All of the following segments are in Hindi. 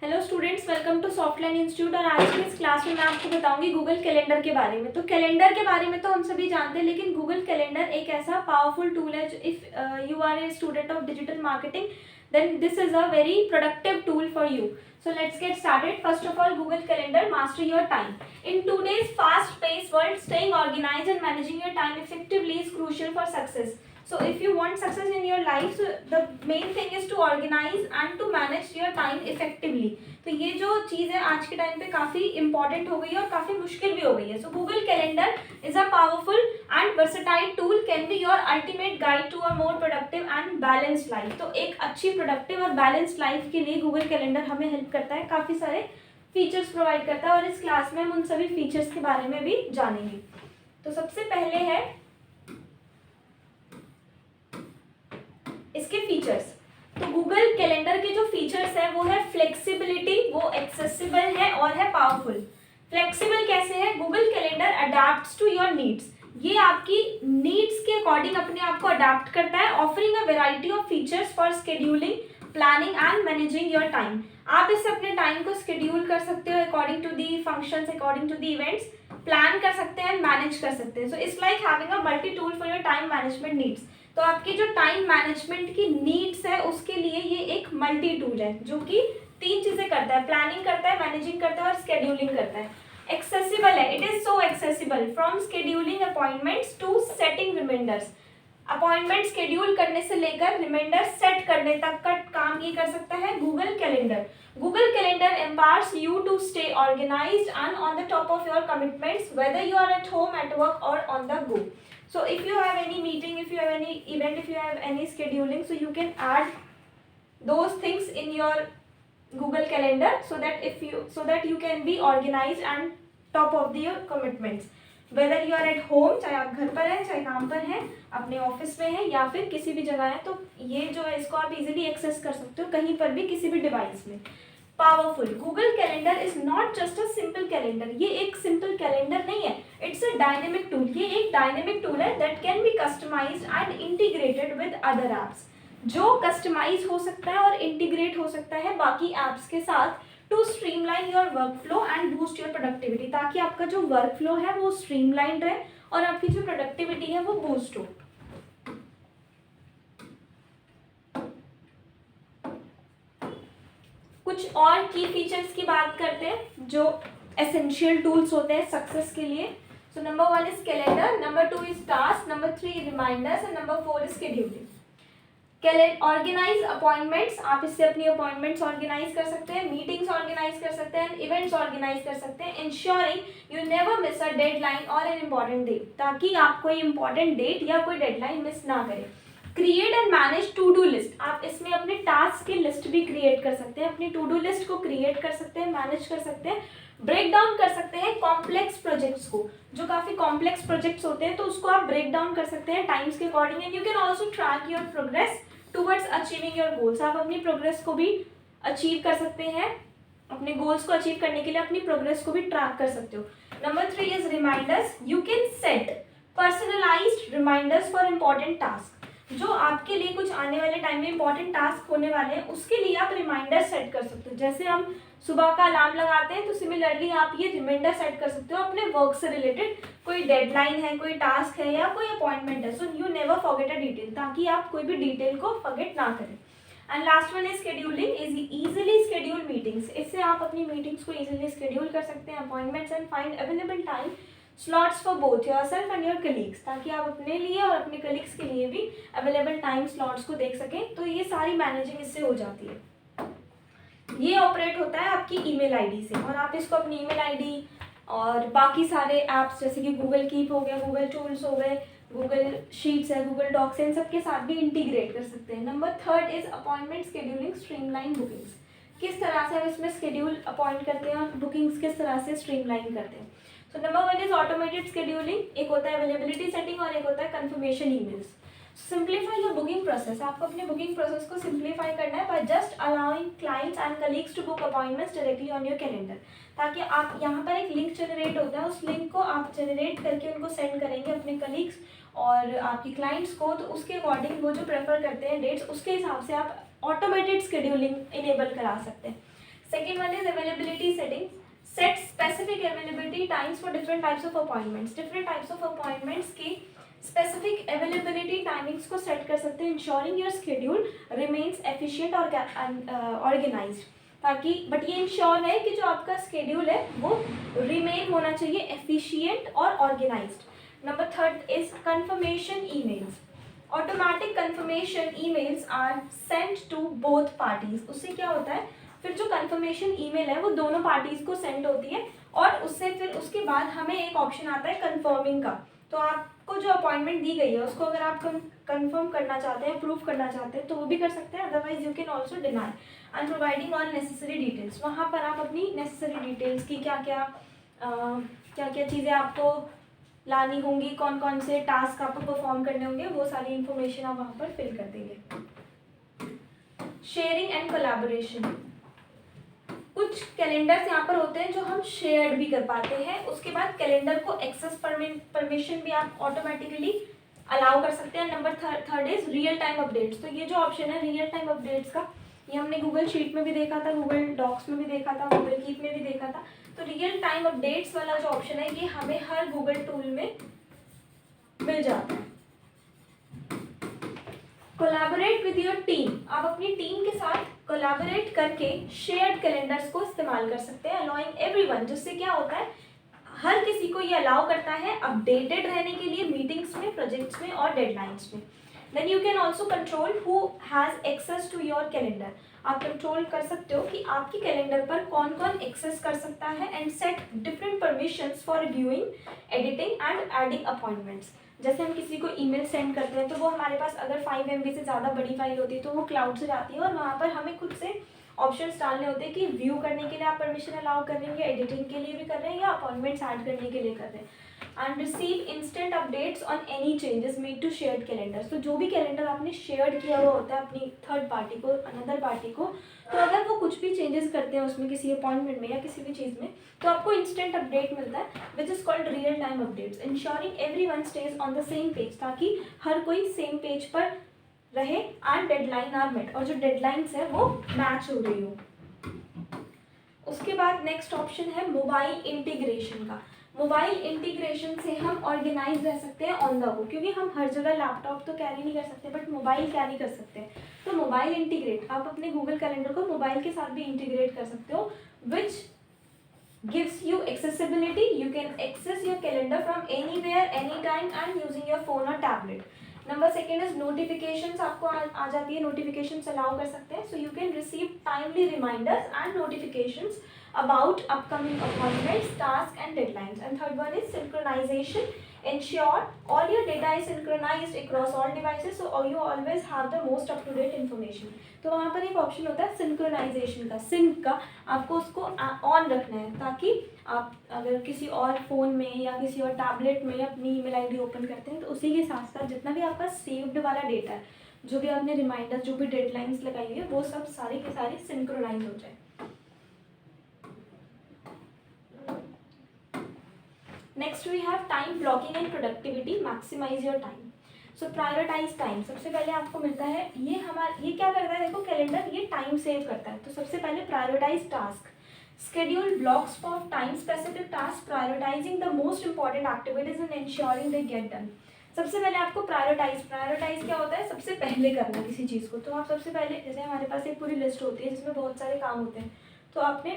Hello students, welcome to Softline institute. और आज की इस क्लास में मैं आपको बताऊंगी गूगल कैलेंडर के बारे में। तो कैलेंडर के बारे में तो हम सभी जानते हैं, लेकिन गूगल कैलेंडर एक ऐसा पावरफुल टूल है। If you are a student of digital marketing, then this is a very productive tool for you. So let's get started. First of all, Google Calendar, master your time. In today's fast-paced world, staying organized and managing your time effectively is crucial for success. So if you want success in your life, so the main thing is to organize and to manage your time effectively. तो ये जो चीज़ है आज के टाइम पे काफ़ी इंपॉर्टेंट हो गई है और काफ़ी मुश्किल भी हो गई है. So Google calendar is a powerful and versatile tool, can be your ultimate guide to a more productive and balanced life. तो एक अच्छी प्रोडक्टिव और बैलेंस्ड लाइफ के लिए गूगल कैलेंडर हमें हेल्प करता है, काफ़ी सारे फीचर्स प्रोवाइड करता है और इस क्लास में हम उन सभी फीचर्स के बारे में भी जानेंगे. तो सबसे पहले है इसके फीचर्स. तो गूगल कैलेंडर के जो फीचर्स है वो है फ्लेक्सिबिलिटी, वो एक्सेसिबल है और है पावरफुल. फ्लेक्सिबल कैसे है? Google calendar adapts to your needs. ये आपकी नीड्स के अकॉर्डिंग अपने आप को अडेप्ट करता है, offering a variety of features for scheduling, planning and managing your time. आप इससे अपने टाइम को शेड्यूल कर सकते हो according to the functions, according to the events, plan कर सकते हैं, मैनेज कर सकते हैं. So it's like having a multi tool for your time management needs. तो आपकी जो टाइम मैनेजमेंट की नीड्स है उसके लिए ये एक मल्टी टूल है जो कि तीन चीजें करता है, प्लानिंग करता है, मैनेजिंग करता है और शेड्यूलिंग करता है. एक्सेसिबल है, it is so accessible from scheduling appointments to setting reminders. Appointment schedule करने से लेकर रिमाइंडर सेट करने तक का काम ये कर सकता है Google calendar. Google calendar empowers you to stay organized and on the top of your commitments, whether you are at home, at work or on the go. So if you have any meeting, if you have any event, if you have any scheduling, so you can add those things in your Google Calendar so that you can be organized and top of your commitments. Whether you are at home, चाहे आप घर पर हैं, चाहे काम पर हैं, अपने ऑफिस में हैं या फिर किसी भी जगह है, तो ये जो है इसको आप इजीली एक्सेस कर सकते हो कहीं पर भी, किसी भी डिवाइस में. Powerful. Google calendar is not just a simple calendar. ये एक सिंपल कैलेंडर नहीं है, इट्स अ डायनेमिक टूल. ये एक डायनेमिक टूल है that can be customised and integrated with other apps. जो कस्टमाइज हो सकता है और इंटीग्रेट हो सकता है बाकी एप्स के साथ to streamline your work flow and boost your productivity, ताकि आपका जो वर्क फ्लो है वो स्ट्रीमलाइन रहे और आपकी जो प्रोडक्टिविटी है वो बूस्ट हो. कुछ और की फीचर्स की बात करते हैं जो एसेंशियल टूल्स होते हैं सक्सेस के लिए. So number 1 is calendar, number 2 is task, number 3 reminders and number 4 is scheduling. Organise appointments. आप इससे अपनी अपॉइंटमेंट्स ऑर्गेनाइज कर सकते हैं, मीटिंग्स ऑर्गेनाइज कर सकते हैं, इवेंट्स ऑर्गेनाइज कर सकते हैं. Ensuring you never miss a deadline और एन इम्पॉर्टेंट डेट, ताकि आप कोई इंपॉर्टेंट डेट या कोई डेडलाइन मिस ना करें. Create and manage to do list. आप इसमें अपने टास्क की लिस्ट भी क्रिएट कर सकते हैं, अपनी टू डू लिस्ट को क्रिएट कर सकते हैं, मैनेज कर सकते हैं, ब्रेक डाउन कर सकते हैं कॉम्प्लेक्स प्रोजेक्ट्स को. जो काफ़ी कॉम्प्लेक्स प्रोजेक्ट्स होते हैं तो उसको आप ब्रेक डाउन कर सकते हैं टाइम्स के according. And you can also track your progress towards achieving your goals. आप अपनी प्रोग्रेस को भी अचीव कर सकते हैं, अपने गोल्स को अचीव करने के लिए अपनी प्रोग्रेस को भी ट्रैक कर सकते हो. Number 3 is reminders. You can set personalised reminders for important task. जो आपके लिए कुछ आने वाले टाइम में इंपॉर्टेंट टास्क होने वाले हैं उसके लिए आप रिमाइंडर सेट कर सकते हो. जैसे हम सुबह का अलार्म लगाते हैं तो सिमिलरली आप ये रिमाइंडर सेट कर सकते हो अपने वर्क से रिलेटेड. कोई डेडलाइन है, कोई टास्क है या कोई अपॉइंटमेंट है, so you never forget a detail, ताकि आप कोई भी डिटेल को फॉरगेट ना करें. And last one is scheduling. Is easily schedule meetings. इससे आप अपनी मीटिंग्स को इजीली शेड्यूल कर सकते हैं, appointments, and find available time slots for both yourself and your colleagues, ताकि आप अपने लिए और अपने कलीग्स के लिए भी अवेलेबल टाइम स्लॉट्स को देख सकें. तो ये सारी मैनेजिंग इससे हो जाती है. ये ऑपरेट होता है आपकी ईमेल आईडी से, और आप इसको अपनी ईमेल आईडी और बाकी सारे ऐप्स जैसे कि गूगल कीप हो गया, गूगल टूल्स हो गए, गूगल शीट्स है, गूगल डॉक्स है, इन सबके साथ भी इंटीग्रेट कर सकते हैं. Number 3 is appointment scheduling, streamline bookings. किस तरह से हम इसमें शेड्यूल अपॉइंट करते हैं और बुकिंग्स किस तरह से स्ट्रीमलाइन करते हैं. So number 1 is automated scheduling. एक होता है अवेलेबिलिटी सेटिंग और एक होता है confirmation emails. Simplify your booking process. आपको अपने बुकिंग प्रोसेस को सिंप्लीफाई करना है by just allowing clients and colleagues to book appointments directly on your calendar. ताकि आप यहाँ पर एक लिंक जनरेट होता है, उस लिंक को आप जनरेट करके उनको सेंड करेंगे अपने कलीग्स और आपकी क्लाइंट्स को, तो उसके अकॉर्डिंग वो जो प्रेफर करते हैं डेट्स, उसके हिसाब से आप ऑटोमेटेड शेड्यूलिंग इनेबल करा सकते हैं. Second one is availability settings. Set specific availability times for different types of appointments. Different types of appointments की specific availability timings को set कर सकते हैं, ensuring your schedule remains efficient और organized. ताकि बट ये इंश्योर है कि जो आपका schedule है वो remain होना चाहिए efficient और organized. Number third is confirmation emails. Automatic confirmation emails are sent to both parties. उससे क्या होता है, फिर जो कंफर्मेशन ईमेल है वो दोनों पार्टीज को सेंड होती है और उससे फिर उसके बाद हमें एक ऑप्शन आता है कंफर्मिंग का. तो आपको जो अपॉइंटमेंट दी गई है उसको अगर आप कंफर्म करना चाहते हैं, प्रूफ करना चाहते हैं तो वो भी कर सकते हैं. Otherwise you can also deny and providing all necessary details. वहाँ पर आप अपनी नेसेसरी डिटेल्स की क्या क्या चीज़ें आपको लानी होंगी, कौन कौन से टास्क आपको परफॉर्म करने होंगे, वो सारी इंफॉर्मेशन आप वहाँ पर फिल कर देंगे. Sharing and collaboration. कुछ कैलेंडर्स यहाँ पर होते हैं जो हम शेयर भी कर पाते हैं. उसके बाद कैलेंडर को एक्सेस परमिशन भी आप ऑटोमेटिकली अलाउ कर सकते हैं. Number third is real time updates. तो ये जो ऑप्शन है रियल टाइम अपडेट्स का, ये हमने गूगल शीट में भी देखा था, गूगल डॉक्स में भी देखा था, गूगल कीप में भी देखा था. तो रियल टाइम अपडेट्स वाला जो ऑप्शन है ये हमें हर गूगल टूल में मिल जाता है. Collaborate with your team. आप अपनी टीम के साथ कोलैबोरेट करके शेयर्ड कैलेंडर्स को इस्तेमाल कर सकते हैं. अलाउइंग एवरीवन, जिससे क्या होता है हर किसी को ये अलाउ करता है अपडेटेड रहने के लिए मीटिंग्स में, प्रोजेक्ट्स में और डेडलाइंस में. Then you can also control who has access to your calendar. आप कंट्रोल कर सकते हो कि आपकी कैलेंडर पर कौन कौन एक्सेस कर सकता है and set different permissions for viewing, editing and adding appointments. जैसे हम किसी को ईमेल सेंड करते हैं तो वो हमारे पास अगर 5 MB से ज़्यादा बड़ी फाइल होती है तो वो क्लाउड से जाती है और वहाँ पर हमें खुद से ऑप्शंस डालने होते हैं कि व्यू करने के लिए आप परमिशन अलाउ कर रहे हैं, या एडिटिंग के लिए भी कर रहे हैं, या अपॉइंटमेंट्स ऐड करने के लिए कर रहे हैं. And receive instant updates on any changes made to shared calendar. तो जो भी कैलेंडर आपने शेयर किया हुआ होता है अपनी थर्ड पार्टी को, अनदर पार्टी को, तो अगर वो कुछ भी चेंजेस करते हैं उसमें किसी अपॉइंटमेंट में या किसी भी चीज़ में, तो आपको इंस्टेंट अपडेट मिलता है which is called real time updates. Ensuring everyone stage on the same page, ताकि हर कोई सेम पेज पर रहे एंड डेडलाइन आर मेट, और जो डेडलाइंस है वो मैच हो रही हो. उसके बाद नेक्स्ट ऑप्शन है मोबाइल इंटीग्रेशन का. मोबाइल इंटीग्रेशन से हम ऑर्गेनाइज रह सकते हैं ऑन द गो, क्योंकि हम हर जगह लैपटॉप तो कैरी नहीं कर सकते बट मोबाइल कैरी कर सकते हैं. तो मोबाइल इंटीग्रेट, आप अपने गूगल कैलेंडर को मोबाइल के साथ भी इंटीग्रेट कर सकते हो, which gives you accessibility. You can access your calendar from anywhere, any time and using your phone और tablet. Number second is notifications. आपको आ जाती है, नोटिफिकेशंस अलाउ कर सकते हैं. So you can receive timely reminders and notifications about upcoming appointments, tasks and deadlines. And third one is synchronization. Ensure all your data is synchronized across all devices, so you always have the most up to date information. तो वहाँ पर एक ऑप्शन होता है सिंक्रोनाइजेशन का, सिंक का. आपको उसको ऑन रखना है ताकि आप अगर किसी और फ़ोन में या किसी और टैबलेट में अपनी ईमेल आईडी ओपन करते हैं तो उसी के साथ साथ जितना भी आपका सेव्ड वाला डेटा है, जो भी आपने रिमाइंडर, जो भी डेडलाइंस लगाई हुई है, वो सब सारी के सारी सिंक्रोनाइज हो जाए. Next we have time blocking and productivity. Maximise your time. So prioritise time. सबसे पहले आपको मिलता है ये क्या करता है, देखो कैलेंडर ये टाइम सेव करता है. तो सबसे पहले prioritise task. schedule blocks for time specific tasks, prioritizing the most important activities and ensuring they get done. सबसे पहले आपको प्रायोरिटाइज क्या होता है, सबसे पहले करना किसी चीज़ को. तो आप सबसे पहले, जैसे हमारे पास एक पूरी लिस्ट होती है जिसमें बहुत सारे काम होते हैं, तो आपने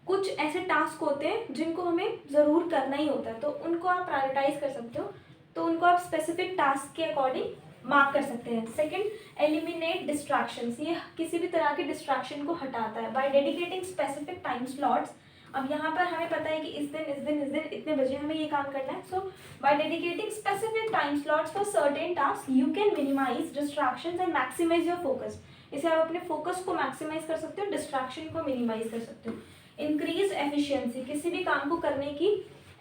कुछ ऐसे टास्क होते हैं जिनको हमें ज़रूर करना ही होता है, तो उनको आप प्रायोरिटाइज कर सकते हो. तो उनको आप स्पेसिफिक टास्क के अकॉर्डिंग मार्क कर सकते हैं. Second, eliminate distractions. ये किसी भी तरह के डिस्ट्रैक्शन को हटाता है by dedicating specific time slots. अब यहाँ पर हमें पता है कि इस दिन इतने बजे हमें ये काम करना है. So by dedicating specific time slots for certain task you can minimise distractions and maximise your focus. इसे आप अपने फोकस को मैक्सिमाइज कर सकते हो, डिस्ट्रैक्शन को मिनिमाइज कर सकते हो. Increase efficiency. किसी भी काम को करने की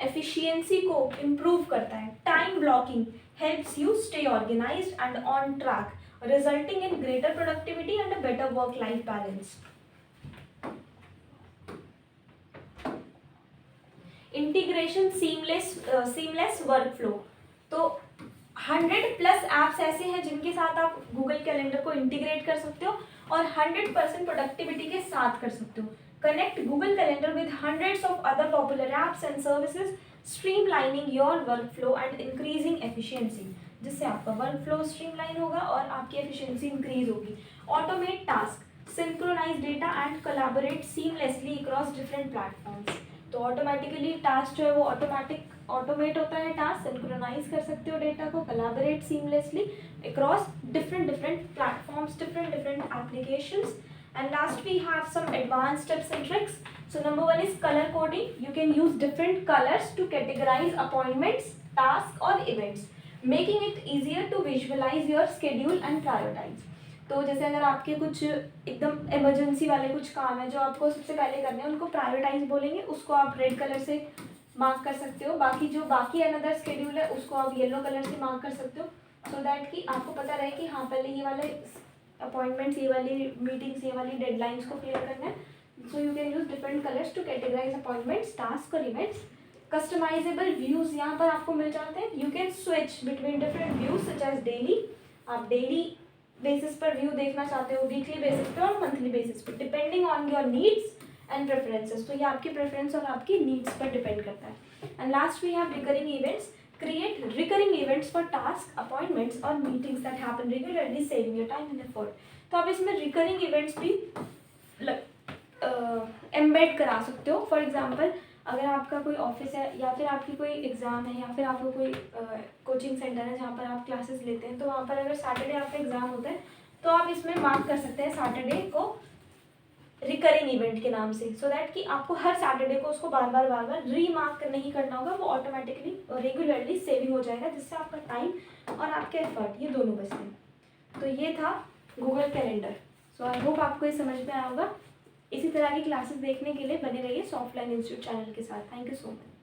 एफिशिएंसी को इम्प्रूव करता है. Time blocking helps you stay organized and on track, resulting in greater productivity and a better work-life balance. Integration seamless workflow. तो 100+ ऐप्स ऐसे हैं जिनके साथ आप गूगल कैलेंडर को इंटीग्रेट कर सकते हो और 100% प्रोडक्टिविटी के साथ कर सकते हो. Connect Google calendar with hundreds of other popular apps and services, streamlining your work flow and increasing efficiency. जिससे आपका वर्क फ्लो स्ट्रीमलाइन होगा और आपकी एफिशिएंसी इंक्रीज होगी. Automate task, synchronise data and collaborate seamlessly across different platforms. तो ऑटोमेटिकली टास्क जो है वो ऑटोमेट होता है. टास्क सिंक्रोनाइज कर सकते हो डेटा को, collaborate seamlessly across different platforms, different applications. And last we have some advanced tips and tricks. So number 1 is color coding. You can use different colors to categorize appointments, tasks or events, making it easier to visualize your schedule and prioritize. तो जैसे अगर आपके कुछ एकदम इमरजेंसी वाले कुछ काम है जो आपको सबसे पहले करने हैं, उनको प्रायोरिटाइज बोलेंगे, उसको आप रेड कलर से मार्क कर सकते हो. बाकी अनदर स्केड्यूल है उसको आप येलो कलर से मार्क कर सकते हो, सो दैट कि आपको पता रहे कि हाँ पहले ये वाले अपॉइंटमेंट्स, ये वाली मीटिंग्स, ये वाली डेडलाइंस को क्लियर करना है. So you can use different colours to categorise appointments, task और इवेंट्स. कस्टमाइजेबल व्यूज यहाँ पर आपको मिल जाते हैं. You can switch between different views such as daily. आप डेली बेसिस पर व्यू देखना चाहते हो, वीकली बेसिस पे और मंथली बेसिस पे, depending on your needs and preferences. तो ये आपकी प्रेफरेंस और आपकी नीड्स पर डिपेंड करता है. And last we have recurring events. Create recurring events for tasks, appointments or meetings that happen regularly, saving your time and effort. तो आप इसमें recurring events भी embed करा सकते हो. फॉर एग्जाम्पल अगर आपका कोई ऑफिस है या फिर आपकी कोई एग्ज़ाम है या फिर आपको कोई कोचिंग सेंटर है जहाँ पर आप क्लासेस लेते हैं, तो वहाँ पर अगर सैटरडे आपका एग्ज़ाम होता है तो आप इसमें मार्क कर सकते हैं सैटरडे को रिकरिंग इवेंट के नाम से, सो दैट कि आपको हर सैटरडे को उसको बार बार रीमार्क नहीं करना होगा. वो ऑटोमेटिकली रेगुलरली सेविंग हो जाएगा, जिससे आपका टाइम और आपके एफर्ट ये दोनों बचते हैं. तो ये था Google calendar. So I hope आपको ये समझ में आया होगा. इसी तरह की क्लासेस देखने के लिए बने रहिए सॉफ्टलाइन इंस्टीट्यूट चैनल के साथ. Thank you so much.